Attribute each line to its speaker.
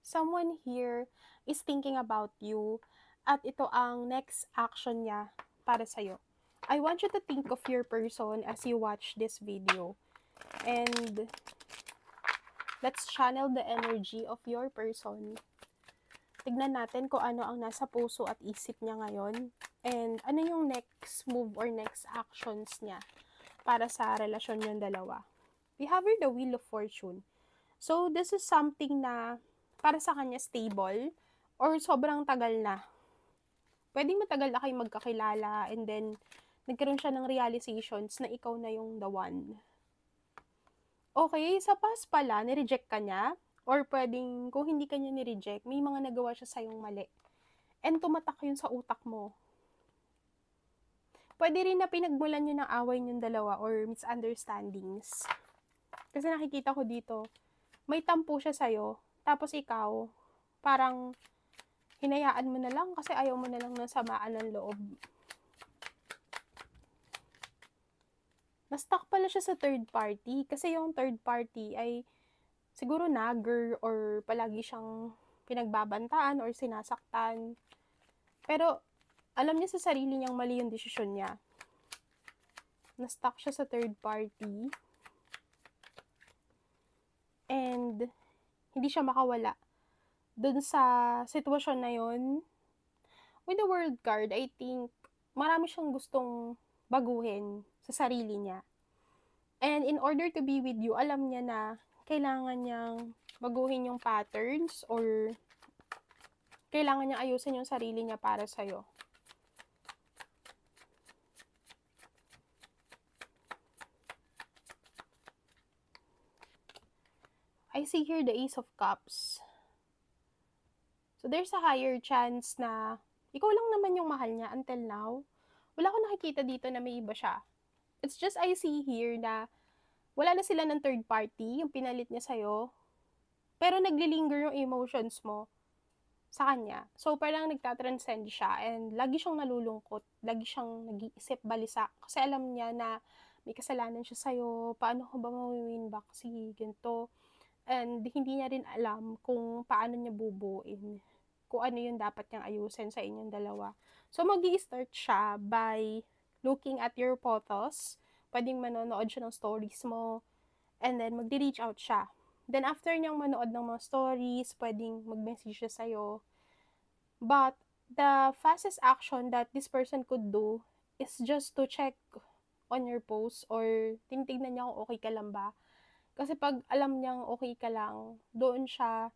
Speaker 1: Someone here is thinking about you at ito ang next action niya para sa'yo. I want you to think of your person as you watch this video. And let's channel the energy of your person. Tignan natin kung ano ang nasa puso at isip niya ngayon. And ano yung next move or next actions niya para sa relasyon niyong dalawa. We have here the Wheel of Fortune. So, this is something na para sa kanya stable or sobrang tagal na. Pwedeng matagal na kayo magkakilala and then nagkaroon siya ng realizations na ikaw na yung the one. Okay, sa past pala, nireject ka niya or pwedeng kung hindi ka niya nireject, may mga nagawa siya sa'yong mali. And tumatak yun sa utak mo. Pwede rin na pinagmulan nyo ng away niyong dalawa or misunderstandings. Kasi nakikita ko dito, may tampo siya sa'yo, tapos ikaw, parang hinayaan mo na lang kasi ayaw mo na lang ng samaan ng loob. Na-stuck pala siya sa third party kasi yung third party ay siguro nagger or palagi siyang pinagbabantaan or sinasaktan. Pero alam niya sa sarili niyang mali yung desisyon niya. Na-stuck siya sa third party and hindi siya makawala dun sa sitwasyon na yun. With the World card, I think marami siyang gustong baguhin sa sarili niya. And in order to be with you, alam niya na kailangan niyang baguhin yung patterns or kailangan niyang ayusin yung sarili niya para sa'yo. I see here the Ace of Cups. So there's a higher chance na ikaw lang naman yung mahal niya until now. Wala akong nakikita dito na may iba siya. It's just I see here na wala na sila ng third party, yung pinalit niya sa'yo. Pero naglilinger yung emotions mo sa kanya. So parang nagtatranscend siya and lagi siyang nalulungkot. Lagi siyang nag-iisip balisa. Kasi alam niya na may kasalanan siya sa'yo. Paano ko ba mawin back si ganito? And hindi niya rin alam kung paano niya bubuin. Kung ano yung dapat niyang ayusin sa inyong dalawa. So mag-i-start siya by looking at your photos. Pwedeng manonood siya ng stories mo. And then magdi-reach out siya. Then after niyang manood ng mga stories, pwedeng mag-message siya sa'yo. But the fastest action that this person could do is just to check on your post or tinitignan niya kung okay ka lang ba. Kasi pag alam niyang okay ka lang, doon siya